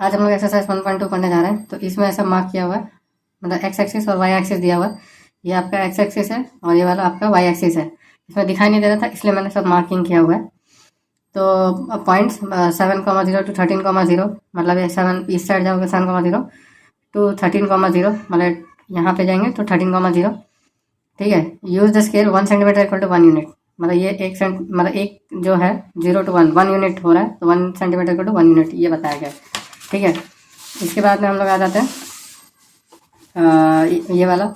आज हम लोग एक्सरसाइज 1.2 पढ़ने जा रहे हैं। तो इसमें ऐसा मार्क किया हुआ है, मतलब एक्स एक्सिस और वाई एक्सिस दिया हुआ है। ये आपका एक्स एक्सिस है और ये वाला आपका वाई एक्सिस है। इसमें दिखाई नहीं दे रहा था इसलिए मैंने सब मार्किंग किया हुआ है। तो पॉइंट्स 7,0 to 13,0, मतलब ये 7 इस साइड जाओगे 7,0 to 13,0, मतलब यहाँ पे जाएंगे तो 13,0। ठीक है। Use the scale 1 centimetre equal to 1 unit, मतलब ये मतलब एक जो है 0 to 1 यूनिट हो रहा है, तो 1 सेंटीमीटर इक्वल टू 1 यूनिट ये बताया गया। ठीक है। इसके बाद में हम लोग आ जाते हैं ये वाला,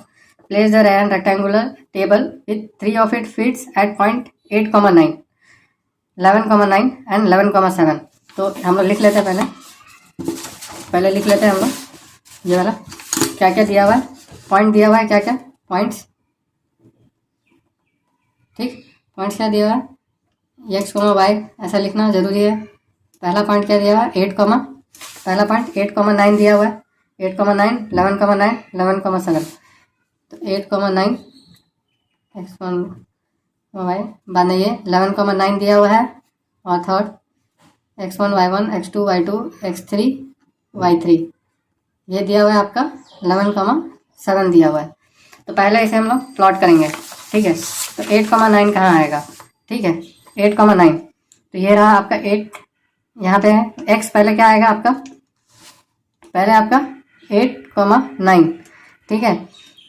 place the rectangular table with 3 of it feets at point 8,9, 11,9 and 11,7। तो हम लोग लिख लेते हैं, पहले लिख लेते हैं हम लोग ये वाला क्या क्या दिया हुआ है, पॉइंट दिया हुआ है, क्या क्या पॉइंट्स। ठीक, पॉइंट्स क्या दिया हुआ है, एक्स कोमा वाई ऐसा लिखना जरूरी है। पहला पॉइंट क्या दिया हुआ है 8, पहला पॉइंट 8,9 दिया हुआ है, 8,9, 11,9, 11,7। तो 8,9 एक्स वन वाई, बाद में ये 11,9 दिया हुआ है, और third x1 y1 x2 y2 x3 y3 ये दिया हुआ है आपका 11,7 दिया हुआ है। तो पहले इसे हम लोग प्लॉट करेंगे। ठीक है। तो 8,9 कहाँ आएगा, ठीक है 8,9, तो ये रहा आपका 8 यहाँ पे है। x पहले क्या आएगा आपका, पहले आपका 8,9। ठीक है।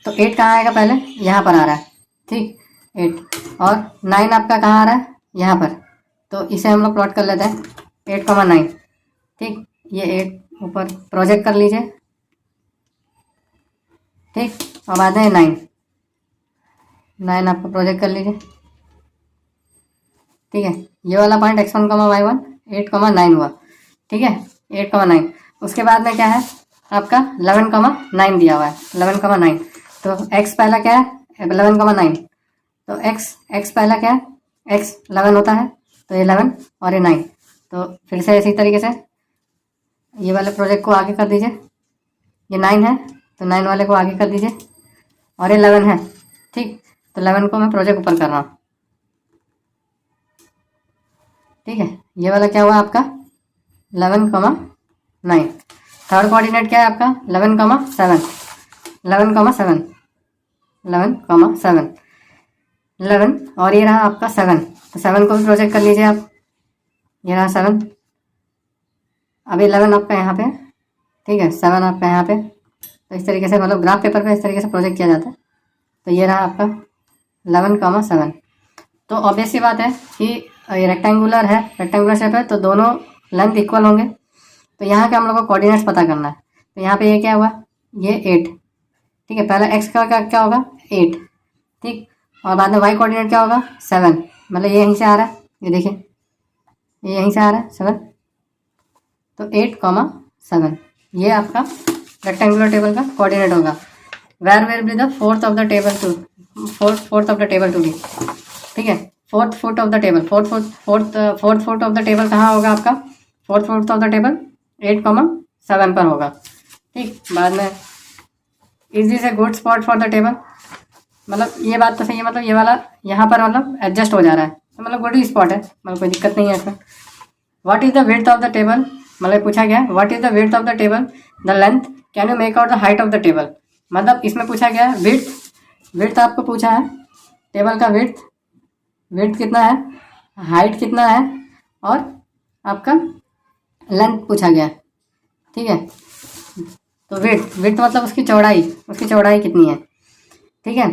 तो 8 कहाँ आएगा, पहले यहाँ पर आ रहा है। ठीक, 8 और 9 आपका कहाँ आ रहा है, यहाँ पर। तो इसे हम लोग प्लॉट कर लेते हैं 8,9। ठीक, ये 8 ऊपर प्रोजेक्ट कर लीजिए। ठीक, और बाद में 9 आपको प्रोजेक्ट कर लीजिए। ठीक है। ये वाला पॉइंट x1, y1 8,9 हुआ। ठीक है, 8,9। उसके बाद में क्या है आपका 11,9 दिया हुआ है, 11,9। तो x पहला क्या है 11,9, तो x पहला क्या है, x 11 होता है, तो 11 और ये 9। तो फिर से इसी तरीके से ये वाले प्रोजेक्ट को आगे कर दीजिए। ये 9 है तो 9 वाले को आगे कर दीजिए, और ये 11 है। ठीक, तो 11 को मैं प्रोजेक्ट ऊपर कर रहा हूँ। ठीक है। ये वाला क्या हुआ आपका 11,9। थर्ड कोऑर्डिनेट क्या है आपका 11,7, 11,7, 11,7, 11 और ये रहा आपका 7। तो 7 को भी प्रोजेक्ट कर लीजिए आप, ये रहा 7। अब 11 आपका यहाँ पे, ठीक है 7 आपका यहाँ पे। तो इस तरीके से मतलब ग्राफ पेपर पे इस तरीके से प्रोजेक्ट किया जाता है। तो ये रहा आपका 11,7। तो ऑब्वियस सी बात है कि ये रेक्टेंगुलर है, रेक्टेंगुलर शेप है, तो दोनों लेंथ इक्वल होंगे। तो यहाँ के हम लोग को कोऑर्डिनेट्स पता करना है। तो यहाँ पे ये क्या हुआ, ये 8। ठीक है, पहला एक्स का क्या होगा 8। ठीक, और बाद में वाई कोऑर्डिनेट क्या होगा 7, मतलब ये यहीं से आ रहा है, ये देखिए ये यहीं से आ रहा है 7। तो 8,7 ये आपका रेक्टेंगुलर टेबल का कोऑर्डिनेट होगा। Where will be the fourth of the table to be. ठीक है, fourth foot of the table, fourth foot of the table कहाँ होगा आपका, fourth foot of the table 8,7 पर होगा। ठीक, बाद में is this a good spot for the table, मतलब ये बात तो सही है, मतलब ये वाला यहाँ पर मतलब एडजस्ट हो जा रहा है, तो मतलब गुड ही स्पॉट है, मतलब कोई दिक्कत नहीं है इसमें। What is the width of the table, मतलब पूछा गया what is the width of the table, the length, can you make out the height of the table. मतलब इसमें पूछा गया विड्थ आपको पूछा है, टेबल का विड्थ कितना है, हाइट कितना है, और आपका लेंथ पूछा गया। ठीक है। तो विड्थ मतलब उसकी चौड़ाई कितनी है। ठीक है,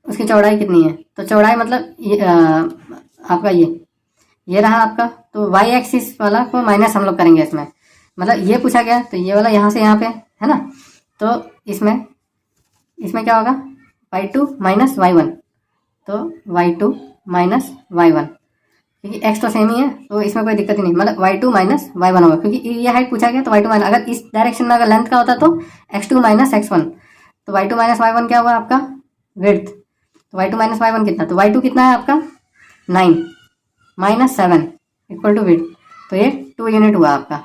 उसकी चौड़ाई कितनी है, तो चौड़ाई मतलब ये आपका ये रहा आपका। तो वाई एक्सिस वाला को माइनस हम लोग करेंगे इसमें, मतलब ये पूछा गया तो ये वाला यहाँ से यहाँ पे है ना, तो इसमें क्या होगा y2 माइनस y1, तो y2 माइनस y1, क्योंकि x तो सेम ही है तो इसमें कोई दिक्कत ही नहीं, मतलब y2 माइनस y1 होगा, क्योंकि ये हाइट पूछा गया तो y2 माइनस, अगर इस डायरेक्शन में अगर लेंथ का होता तो x2 माइनस x1, तो y2 माइनस y1 क्या हुआ आपका विड्थ। तो y2 माइनस y1 कितना, तो y2 कितना है आपका 9 माइनस 7 इक्वल टू विड्थ, तो ये 2 यूनिट हुआ आपका,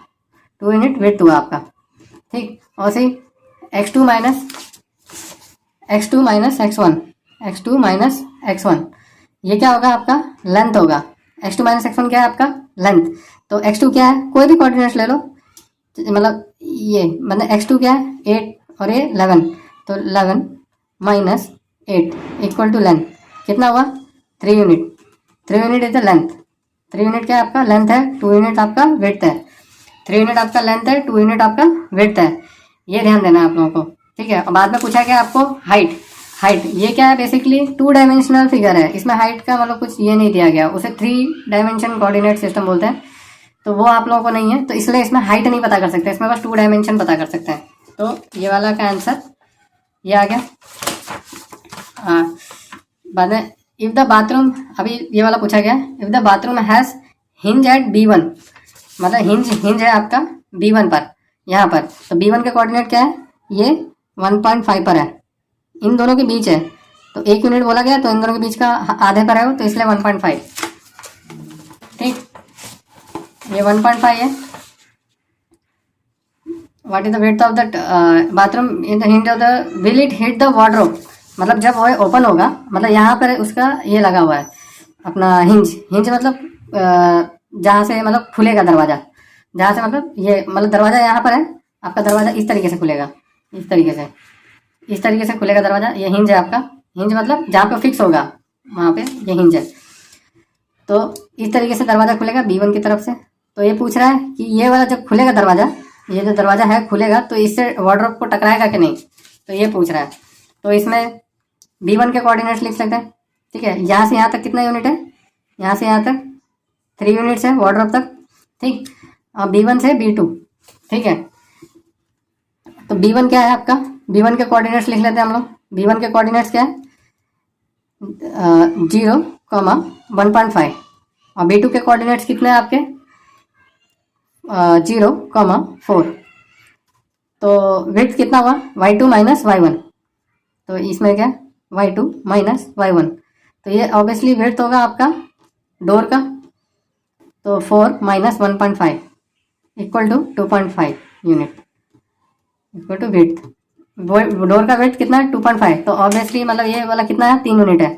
2 यूनिट विड्थ हुआ आपका। ठीक, और सही x2 माइनस x1 ये क्या होगा आपका लेंथ होगा। x2 माइनस x1 क्या है आपका लेंथ, तो x2 क्या है, कोई भी कोऑर्डिनेट्स ले लो, मतलब ये मतलब x2 क्या है 8 और ये 11, तो 11 माइनस 8 इक्वल टू लेंथ कितना हुआ 3 unit. 3 unit is the length. 3 unit क्या है आपका लेंथ है, 2 यूनिट आपका विड्थ है। 3 यूनिट आपका लेंथ है, 2 यूनिट आपका विड्थ है। ये ध्यान देना है आप लोगों को, ठीक है। और बाद में पूछा गया आपको हाइट। हाइट ये क्या है, बेसिकली 2 डायमेंशनल फिगर है, इसमें हाइट का मतलब कुछ ये नहीं दिया गया, उसे 3 डायमेंशन कोऑर्डिनेट सिस्टम बोलते हैं, तो वो आप लोगों को नहीं है, तो इसलिए इसमें हाइट नहीं पता कर सकते, इसमें बस 2 डायमेंशन पता कर सकते हैं। तो ये वाला का आंसर ये आ गया। हाँ, बाद में इफ द बाथरूम, अभी ये वाला पूछा गया, if the bathroom has hinge at B1, मतलब हिंज है आपका B1 पर, यहाँ पर, तो B1 के कोऑर्डिनेट क्या है, ये 1.5 पर है, इन दोनों के बीच है, तो 1 यूनिट बोला गया, तो इन दोनों के बीच का आधे पर है वो, तो इसलिए 1.5, ठीक। ये 1.5 है। What is the width of the bathroom in the hinge of the will it hit the wardrobe, मतलब जब वो ओपन होगा, मतलब यहाँ पर उसका ये लगा हुआ है अपना हिंज मतलब जहाँ से मतलब खुलेगा दरवाजा, जहाँ से मतलब ये मतलब दरवाजा यहाँ पर है आपका, दरवाजा इस तरीके से खुलेगा, इस तरीके से खुलेगा दरवाजा, ये हिंज है आपका। हिंज मतलब जहाँ पे फिक्स होगा वहाँ पे ये हिंज है, तो इस तरीके से दरवाजा खुलेगा B1 की तरफ से। तो ये पूछ रहा है कि ये वाला जब खुलेगा दरवाजा, ये जो दरवाजा है खुलेगा, तो इससे वार्डरोब को टकराएगा कि नहीं, तो ये पूछ रहा है। तो इसमें B1 के कोऑर्डिनेट्स लिख सकते हैं, ठीक है। यहाँ से यहाँ तक कितना यूनिट है, यहाँ से यहाँ तक 3 यूनिट्स है वार्डरोब तक, ठीक। और B1 से B2, ठीक है। तो B1 क्या है आपका, B1 के कोऑर्डिनेट्स लिख लेते हैं हम लोग। B1 के कोऑर्डिनेट्स क्या है 0,1.5, और B2 के कोऑर्डिनेट्स कितने हैं आपके 0,4। तो विड्थ कितना हुआ y2 माइनस y1, तो इसमें क्या y2 माइनस y1, तो ये ऑब्वियसली विड्थ होगा आपका डोर का, तो 4 minus 1.5 equal to 2.5 unit equal to width. Door का विड्थ कितना है 2.5, तो ऑब्वियसली मतलब ये वाला कितना है 3 यूनिट है,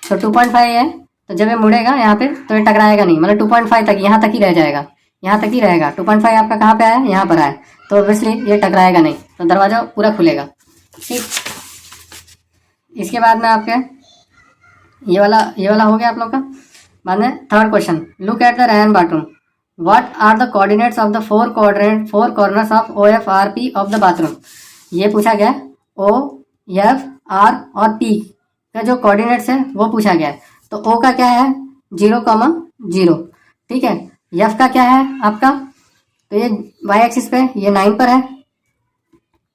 तो 2.5 है, तो जब ये मुड़ेगा यहाँ पे तो ये टकराएगा नहीं, मतलब 2.5 तक यहाँ तक ही रह जाएगा, यहाँ तक ही रहेगा। 2.5 आपका कहाँ पे आया, यहाँ पर आया, तो ऑब्वियसली ये टकराएगा नहीं, तो दरवाजा पूरा खुलेगा, ठीक। इसके बाद में आपके ये वाला हो गया आप लोग का। बाद में third question, look at the ran bathroom, what are the coordinates of the 4 corners of OFRP of the bathroom. ये पूछा गया O, F, R और P का जो कोऑर्डिनेट्स है वो पूछा गया है। तो O का क्या है 0,0, ठीक है। F का क्या है आपका, तो ये y एक्सिस पे ये 9 पर है,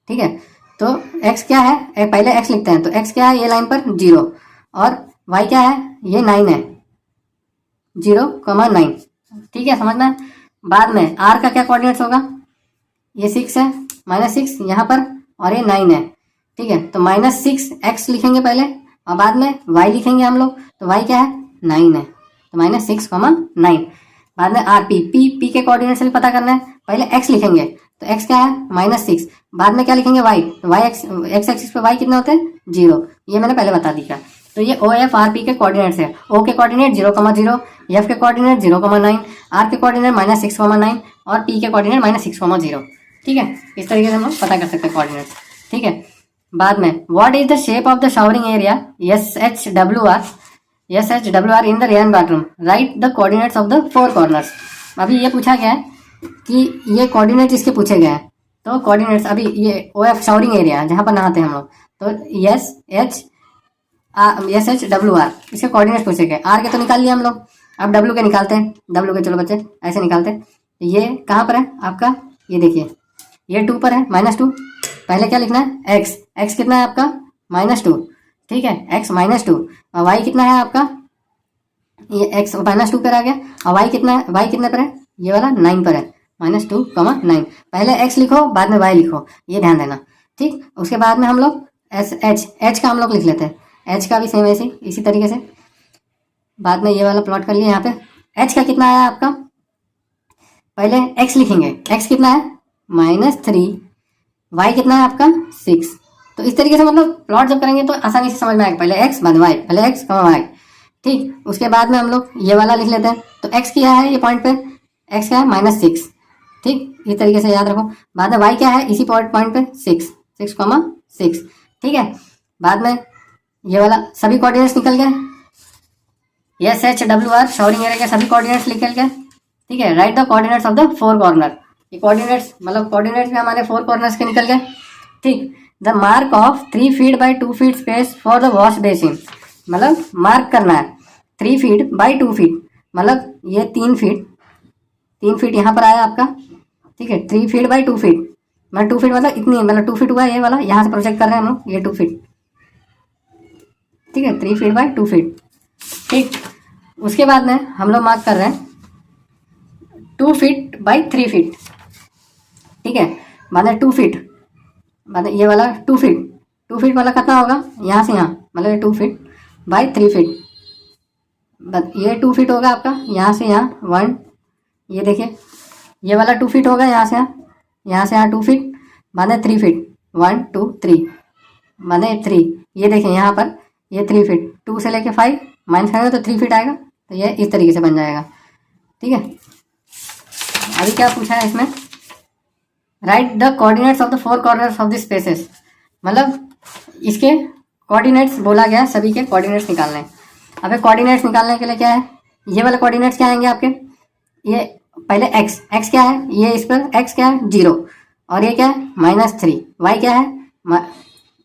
ठीक है। तो x क्या है, पहले x लिखते हैं, तो x क्या है ये लाइन पर 0, और y क्या है ये 9 है, 0,9, ठीक है, समझना है। बाद में r का क्या कोऑर्डिनेट्स होगा, ये 6 है, -6 यहाँ पर, और ये 9 है, ठीक है। तो -6x लिखेंगे पहले, और बाद में y लिखेंगे हम लोग, तो y क्या है 9 है, तो -6,9। बाद में r p के कोऑर्डिनेट से भी पता करना है, पहले x लिखेंगे, तो x क्या है -6, बाद में क्या लिखेंगे y, तो x एक्सिस पे y कितने होते हैं 0, ये मैंने पहले बता दिया। तो ये OFRP के कोऑर्डिनेट्स है, O के कोऑर्डिनेट 0,0, F के कोऑर्डिनेट 0,9, R के कोऑर्डिनेट -6,9 और P के कोऑर्डिनेट -6,0, ठीक है। इस तरीके से हम लोग पता कर सकते हैं कोऑर्डिनेट्स, ठीक है। बाद में what is the shape of the showering area SHWR in the rain bathroom, right the coordinates of the 4 corners. अभी ये पूछा गया है कि ये कोऑर्डिनेट इसके पूछे गए हैं, तो कोऑर्डिनेट्स अभी ये OF शावरिंग एरिया जहाँ पर नहाते हैं हम लोग, तो SHWR इसके कोऑर्डिनेट्स पूछे गए। R के तो निकाल लिया हम लोग, अब W के निकालते हैं। W के चलो बच्चे ऐसे निकालते हैं, ये कहाँ पर है आपका, ये देखिए ये 2 पर है, -2। पहले क्या लिखना है x कितना है आपका -2, ठीक है, x -2, और y कितना है आपका, ये x -2 पर आ गया, और y कितना है, y कितने पर है, ये वाला 9 पर है, -2,9। पहले x लिखो बाद में y लिखो, ये ध्यान देना, ठीक। उसके बाद में हम लोग h का हम लोग लिख लेते हैं, h का भी सेम ऐसे इसी तरीके से। बाद में ये वाला प्लॉट कर लिए यहाँ पे, h का कितना आया आपका, पहले x लिखेंगे, x कितना है -3, y कितना है आपका 6। तो इस तरीके से मतलब प्लॉट जब करेंगे तो आसानी से समझ में आएगा, पहले x बाद y, पहले x y, ठीक। उसके बाद में हम लोग ये वाला लिख लेते हैं, तो x क्या है ये पॉइंट पे, x क्या है -6, ठीक, इस तरीके से याद रखो। बाद में y क्या है, इसी पॉइंट पे 6,6, ठीक है। बाद में ये वाला सभी कोऑर्डिनेट्स निकल गए, S H W R shoring area के सभी कोऑर्डिनेट्स निकल गए, ठीक है। Right the coordinates of the 4 corner, ये कोऑर्डिनेट्स मतलब कोऑर्डिनेट्स भी हमारे 4 कॉर्नर्स के निकल गए, ठीक। The mark of 3 feet by 2 feet space for the wash basin, मतलब मार्क करना है 3 फीट बाई 2 फीट, मतलब ये 3 फीट यहाँ पर आया आपका, ठीक है। 3 फीट बाई 2 फीट, मतलब 2 फीट मतलब इतनी, मतलब 2 फीट हुआ ये वाला, यहाँ से प्रोजेक्ट कर रहे हैं हम लोग, ये 2 फीट, ठीक है। 3 फीट बाई 2 फीट, ठीक। उसके बाद में हम लोग मार्क कर रहे हैं 2 फीट बाई 3 फीट, ठीक है। मतलब 2 फीट, मतलब ये वाला 2 फीट वाला कितना होगा, यहाँ से यहाँ, मतलब 2 फीट बाई 3 फीट, ये 2 फीट होगा आपका, यहाँ से यहाँ 1, ये देखिए ये वाला 2 फीट होगा, यहाँ से यहाँ 2 फीट, माने 3 फीट, 1 2 3, माने 3, ये देखें यहाँ पर ये 3 फीट, 2 से लेके 5 माइनस करेंगे तो 3 फीट आएगा, तो ये इस तरीके से बन जाएगा, ठीक है। अभी क्या पूछा है इसमें, right the coordinates of the 4 corners of the spaces, मतलब इसके कोऑर्डिनेट्स बोला गया, सभी के कोऑर्डिनेट्स निकालने हैं। अब कोऑर्डिनेट्स निकालने के लिए क्या है, ये वाले कोऑर्डिनेट्स क्या आएंगे आपके, ये पहले x क्या है, ये इस पर x क्या है 0, और ये क्या है -3, y क्या है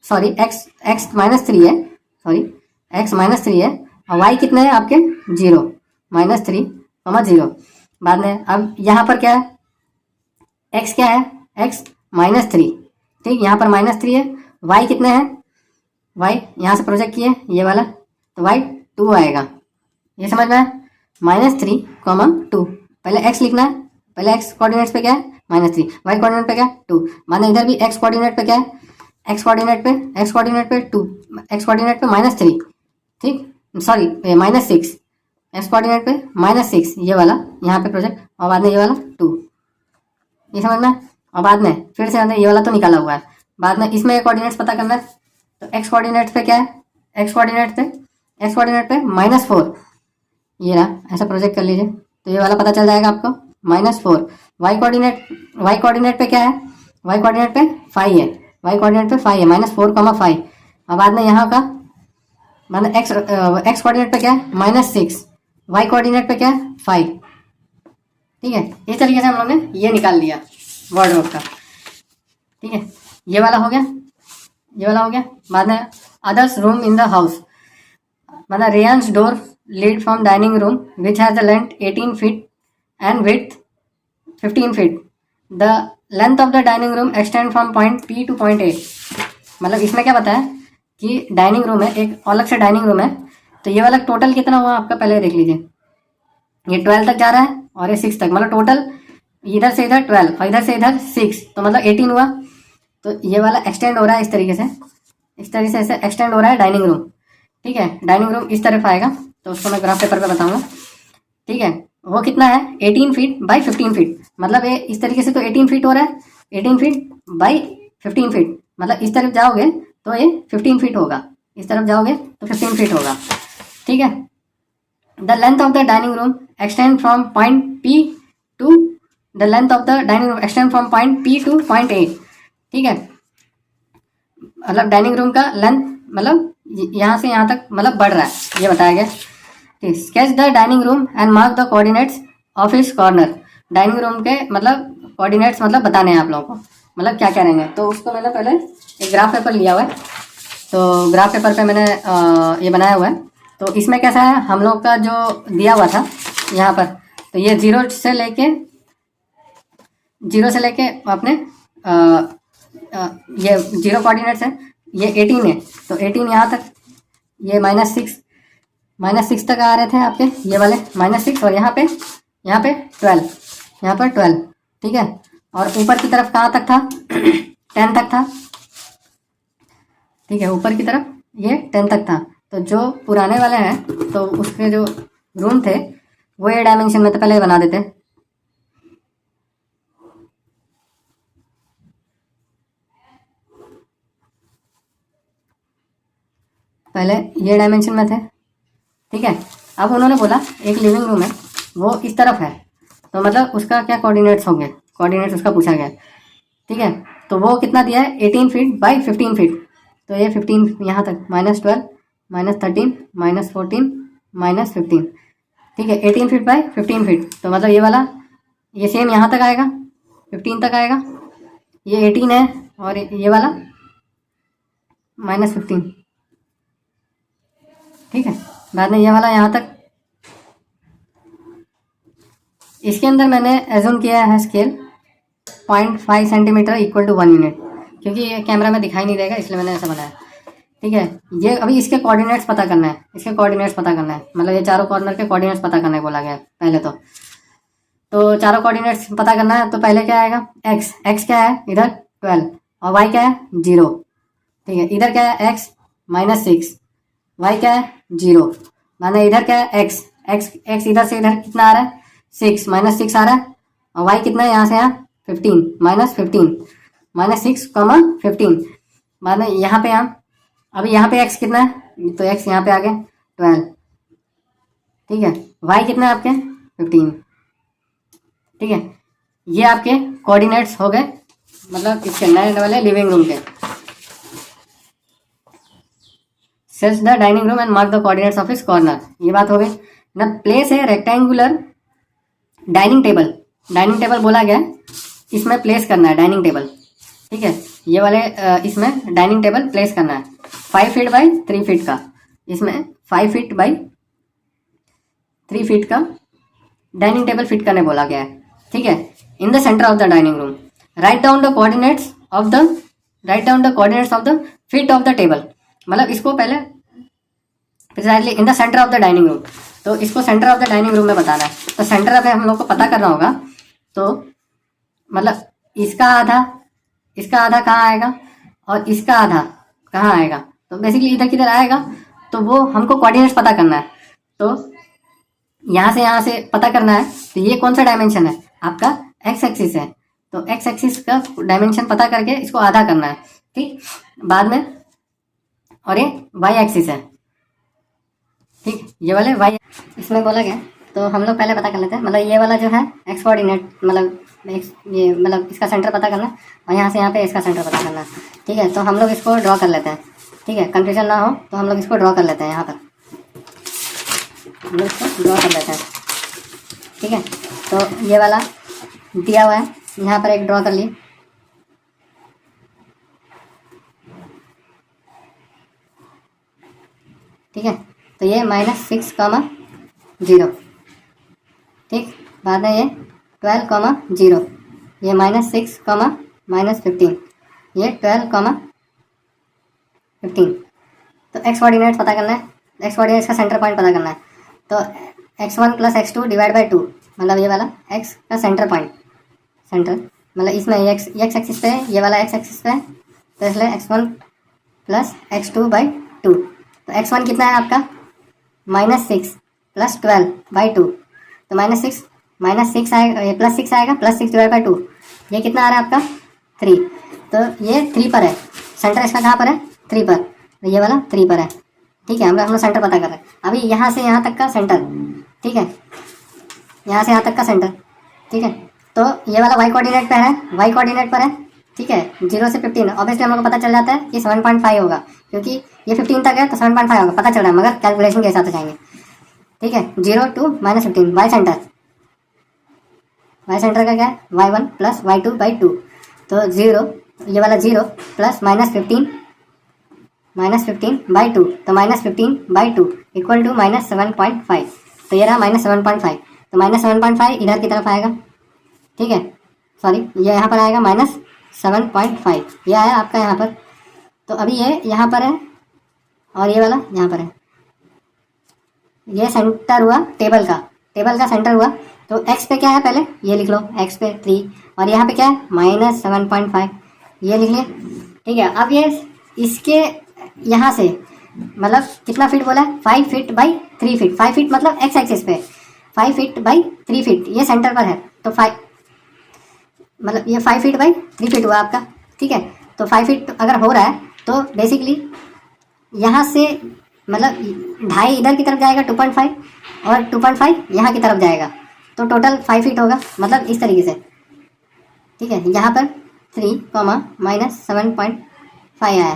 सॉरी x -3 है, सॉरी x -3 है, और y कितने हैं आपके 0, -3, 0। बाद में अब यहाँ पर क्या है, x क्या है, x -3, ठीक, यहाँ पर -3 है, y कितने हैं, y यहाँ से प्रोजेक्ट किए ये वाला, तो y 2 आएगा, ये समझ में है, -3, 2, पहले x लिखना है, पहले x कोऑर्डिनेट्स पे क्या है -3, y कोऑर्डिनेट पे क्या है 2, माने इधर भी x कोऑर्डिनेट पे क्या है, x कोऑर्डिनेट पे 2, x कोऑर्डिनेट पे -3, ठीक, सॉरी -6, x कोऑर्डिनेट पे -6, ये वाला यहाँ पे प्रोजेक्ट, और बाद में ये वाला 2, ये समझ में। और बाद में फिर से ये वाला तो निकाला हुआ है, बाद में इसमें कोऑर्डिनेट्स पता करना है, तो x कोऑर्डिनेट पे क्या है, x कोऑर्डिनेट पे -4, ये रहा, ऐसा प्रोजेक्ट कर लीजिए, तो ये वाला पता चल जाएगा आपको -4। y कोऑर्डिनेट पे क्या है, y कोऑर्डिनेट पे 5 है, y कोऑर्डिनेट पे 5 है, -4, 5, और बाद में यहाँ का मतलब x कोऑर्डिनेट पे क्या है -6, y कोऑर्डिनेट पे क्या है 5, ठीक है। इस तरीके से हम लोगों ने ये निकाल लिया वार्डरोब का, ठीक है। ये वाला हो गया, बाद में others room in the house, मतलब रेयंस door lead from dining room which has the length 18 feet and width 15 feet, the length of the dining room extend from point P to point A, मतलब इसमें क्या बताया कि dining room है, एक अलग से डाइनिंग रूम है, तो ये वाला टोटल कितना हुआ आपका, पहले देख लीजिए, ये 12 तक जा रहा है और ये 6 तक, मतलब टोटल इधर से इधर 12 और इधर से इधर 6, तो मतलब 18 हुआ। तो ये वाला एक्सटेंड हो रहा है इस तरीके से एक्सटेंड हो रहा है डाइनिंग रूम, ठीक है। डाइनिंग रूम इस तरफ आएगा, तो उसको मैं ग्राफ पेपर पे बताऊंगा, ठीक है। वो कितना है 18 फीट बाई 15 फीट, मतलब ये इस तरीके से तो 18 फीट हो रहा है, 18 फीट बाई 15 फीट, मतलब इस तरफ जाओगे तो ये 15 फीट होगा, इस तरफ जाओगे तो 15 फीट होगा, ठीक है। The length of the dining room extend from point P to the length of the dining room extend from point P to point A, ठीक है। मतलब डाइनिंग रूम का लेंथ मतलब यहाँ से यहाँ तक मतलब बढ़ रहा है, ये बताया गया, ठीक। Sketch the dining room and mark the coordinates of his corner, dining room के मतलब कोऑर्डिनेट्स मतलब बताने हैं आप लोगों को, मतलब क्या क्या रहेंगे, तो उसको मैंने पहले एक ग्राफ पेपर लिया हुआ है, तो ग्राफ पेपर पे मैंने ये बनाया हुआ है। तो इसमें कैसा है, हम लोग का जो दिया हुआ था यहाँ पर, तो ये जीरो से लेके अपने ये जीरो कोऑर्डिनेट्स है, ये 18 है, तो 18 यहाँ तक, ये -6 तक आ रहे थे आपके ये वाले -6, और यहाँ पे 12, यहाँ पर 12, ठीक है। और ऊपर की तरफ कहाँ तक था 10 तक था, ठीक है, ऊपर की तरफ ये 10 तक था। तो जो पुराने वाले हैं तो उसके जो रूम थे वो ये डायमेंशन में तो पहले बना देते, पहले ये डायमेंशन में थे, ठीक है। अब उन्होंने बोला एक लिविंग रूम है वो इस तरफ है, तो मतलब उसका क्या कोऑर्डिनेट्स होंगे, कोऑर्डिनेट्स उसका पूछा गया, ठीक है। तो वो कितना दिया है, 18 फीट बाई 15 फीट। तो ये 15 यहाँ तक, -12 -13 -14 -15, ठीक है। 18 फीट बाई 15 फीट, तो मतलब ये वाला ये सेम यहाँ तक आएगा, 15 तक आएगा। ये 18 है और ये वाला -15, ठीक है। बाद में ये वाला यहाँ तक। इसके अंदर मैंने एज्यूम किया है scale 0.5 centimetre equal to 1 unit, क्योंकि ये कैमरा में दिखाई नहीं देगा इसलिए मैंने ऐसा बनाया, ठीक है। ये अभी इसके कोऑर्डिनेट्स पता करना है, इसके कोऑर्डिनेट्स पता करना है, मतलब ये चारों कॉर्नर के कोऑर्डिनेट्स पता करने बोला गया है पहले। तो चारों कोऑर्डिनेट्स पता करना है, तो पहले क्या आएगा, x क्या है इधर 12 और y क्या है 0, ठीक है। इधर क्या है x -6, y क्या है 0, माने इधर क्या है x इधर से इधर कितना आ रहा है 6 -6 आ रहा है, और y कितना है यहाँ से यहाँ 15 -15 -6, 15, माने यहाँ पे यहाँ अभी यहाँ पे x कितना है, तो x यहाँ पे आ गए 12, ठीक है। y कितना है आपके 15, ठीक है। ये आपके कोऑर्डिनेट्स हो गए, मतलब इसके नए वाले लिविंग रूम के। Search the dining room and mark the coordinates of its corner, ये बात हो गई ना। प्लेस है रेक्टेंगुलर डाइनिंग टेबल बोला गया है, इसमें प्लेस करना है डाइनिंग टेबल, ठीक है। ये वाले इसमें डाइनिंग टेबल प्लेस करना है 5 फीट बाई 3 फीट का, इसमें 5 फीट बाई 3 फीट का डाइनिंग टेबल फिट करने बोला गया है, ठीक है। In the centre of the dining room write down the coordinates of the feet of the table, मतलब इसको पहले precisely in the centre of the dining room, तो इसको centre of the dining room में बताना है। तो सेंटर अगर हम लोग को पता करना होगा, तो मतलब इसका आधा कहाँ आएगा और इसका आधा कहाँ आएगा, तो बेसिकली इधर किधर आएगा, तो वो हमको कोऑर्डिनेट्स पता करना है। तो यहाँ से पता करना है, तो ये कौन सा डायमेंशन है आपका, एक्स एक्सिस है, तो एक्स एक्सिस का डायमेंशन पता करके इसको आधा करना है, ठीक। बाद में और ये वाई एक्सिस है, ठीक, ये वाले वाई इसमें बोला गया। तो हम लोग पहले पता कर लेते हैं, मतलब ये वाला जो है एक्स कोऑर्डिनेट, मतलब ये मतलब इसका सेंटर पता करना है, और यहाँ से यहाँ पे इसका सेंटर पता करना है, ठीक है। तो हम लोग इसको ड्रॉ कर लेते हैं, ठीक है, कंफ्यूजन ना हो तो हम लोग इसको ड्रॉ कर लेते हैं। यहाँ पर हम लोग इसको ड्रॉ कर लेते हैं, ठीक है। तो ये वाला दिया हुआ है, यहाँ पर एक ड्रॉ कर लिए, ठीक है। तो ये -6, 0, ठीक। बाद में ये 12, 0, ये -6, -15, ये 12, 15। तो एक्स कोऑर्डिनेट पता करना है, एक्स कोऑर्डिनेट्स का सेंटर पॉइंट पता करना है। तो x1 + x2 / 2, मतलब ये वाला x का सेंटर पॉइंट, मतलब इसमें x एक्सिस पे है, ये वाला x एक्सिस पे है, तो इसलिए x1 + x2 / 2। तो x1 कितना है आपका -6 + 12/2, तो -6 आएगा, ये +6 आएगा, +6 / 2, ये कितना आ रहा है आपका 3। तो ये 3 पर है, सेंटर इसका कहाँ पर है 3 पर, तो ये वाला 3 पर है, ठीक है। हम लोग सेंटर पता कर रहे हैं। अभी यहाँ से यहाँ तक का सेंटर, ठीक है, यहाँ से यहाँ तक का सेंटर, ठीक है। तो ये वाला y कोऑर्डिनेट पर है, ठीक है। 0 से 15 ऑब्वियसली हम लोग को पता चल जाता है कि 7.5 होगा, क्योंकि ये 15 तक है तो 7.5 होगा, पता चल रहा है, मगर कैलकुलेशन के हिसाब से जाएंगे, ठीक है। 0 to -15 y सेंटर का क्या है y1 + y2/2, तो 0, ये वाला 0 + -15/2, तो -15/2 इक्वल टू -7.5, तो ये रहा -7.5। तो -7.5 इधर की तरफ आएगा, ठीक है, सॉरी ये यहाँ पर आएगा -7.5, ये आया आपका यहाँ पर। तो अभी ये यहाँ पर है और ये वाला यहाँ पर है, ये सेंटर हुआ टेबल का सेंटर हुआ। तो x पे क्या है पहले ये लिख लो, x पे 3, और यहाँ पे क्या है -7.5, ये लिख लिया, ठीक है। अब ये इसके यहाँ से मतलब कितना फीट बोला है 5 फीट बाई 3 फीट, 5 फीट मतलब x एक्सिस पे 5 फीट बाई 3 फीट, ये सेंटर पर है, तो 5 मतलब ये 5 फीट बाई 3 फीट हुआ आपका, ठीक है। तो 5 फीट अगर हो रहा है तो बेसिकली यहाँ से मतलब 2.5 इधर की तरफ जाएगा 2.5, और 2.5 यहाँ की तरफ जाएगा, तो टोटल 5 फीट होगा, मतलब इस तरीके से, ठीक है, यहाँ पर 3 -7.5 आया,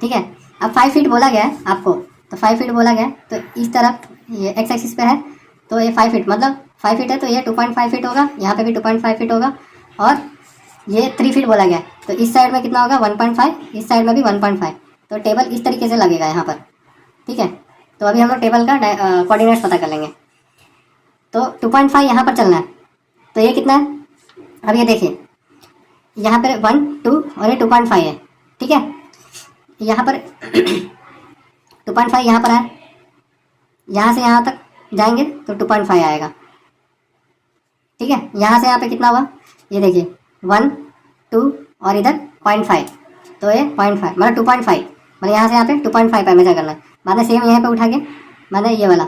ठीक है। अब 5 फीट बोला गया है आपको, तो 5 फीट बोला गया है, तो इस तरफ ये एक्स एक्सिस पे है, तो ये 5 फीट, मतलब 5 फीट है तो ये 2.5 फीट होगा, यहाँ पे भी 2.5 फीट होगा, और ये 3 फीट बोला गया है, तो इस साइड में कितना होगा 1.5, इस साइड में भी 1.5, तो टेबल इस तरीके से लगेगा यहाँ पर, ठीक है। तो अभी हम लोग टेबल का कोऑर्डिनेट्स पता कर लेंगे। तो 2.5 यहाँ पर चलना है, तो ये कितना है, अब ये देखिए यहाँ पर 1 2 और ये 2.5 है, ठीक है। यहाँ पर 2.5 यहाँ पर है, यहाँ से यहाँ तक जाएंगे तो 2.5 आएगा, ठीक है। यहाँ से यहाँ पे कितना हुआ, ये देखिए 1 2 और इधर 0.5, तो ये 0.5 मतलब 2.5, मतलब यहाँ से यहाँ पे 2.5 पर मेजर करना है। बाद में सेम यहाँ पे उठा के मतलब ये वाला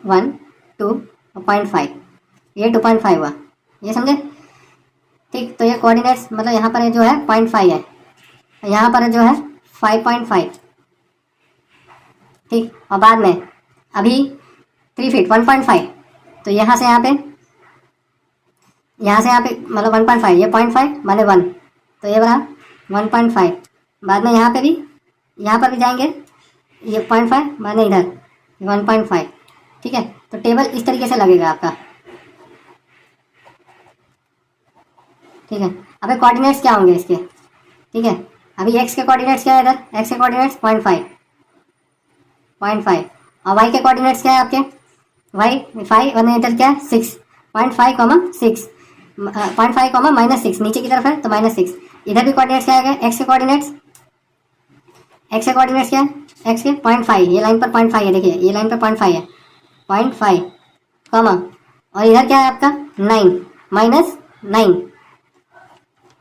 1 2 और 0.5, ये 2.5 हुआ, ये समझे, ठीक। तो ये कोऑर्डिनेट्स मतलब यहाँ पर जो है 0.5 है, यहाँ पर जो है 5.5, ठीक। और बाद में अभी 3 फीट 1.5, तो यहाँ से यहाँ पे मतलब 1.5, ये 0.5 माने 1, तो ये बड़ा 1.5। बाद में यहाँ पे भी, यहाँ पर भी जाएंगे, ये 0.5 माने इधर 1.5, ठीक है। तो टेबल इस तरीके से लगेगा आपका, ठीक है। अब कोऑर्डिनेट्स क्या होंगे इसके, ठीक है। अभी एक्स के कोऑर्डिनेट्स क्या है, इधर एक्स के कोऑर्डिनेट्स 0.5 और वाई के कोऑर्डिनेट्स क्या है आपके, वाई 5 और इधर क्या है 6, 0.5 6, 0.5 -6 नीचे की तरफ है तो -6। इधर भी कोऑर्डिनेट्स क्या है, एक्स के कोऑर्डिनेट्स क्या है, एक्स के 0.5, ये लाइन पर 0.5 है, देखिए ये लाइन पर 0.5 है, 0.5 कॉमा, और इधर क्या है आपका 9 -9,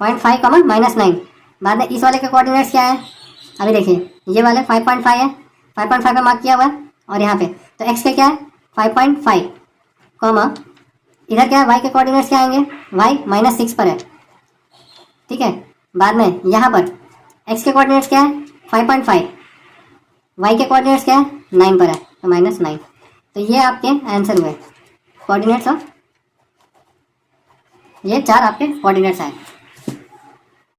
0.5 -9। बाद में इस वाले के कोऑर्डिनेट्स क्या है, अभी देखिए ये वाले 5.5 है, 5.5 पे मार्क किया हुआ है, और यहाँ पे तो एक्स के क्या है 5.5 कॉमा, इधर क्या है वाई के कोऑर्डिनेट्स क्या आएंगे, वाई -6 पर है, ठीक है। बाद में यहाँ पर एक्स के कोऑर्डिनेट्स क्या है 5.5, वाई के कोऑर्डिनेट्स क्या है 9 पर है, तो -9। तो ये आपके आंसर हुए कोऑर्डिनेट्स, और ये 4 आपके कोऑर्डिनेट्स आए।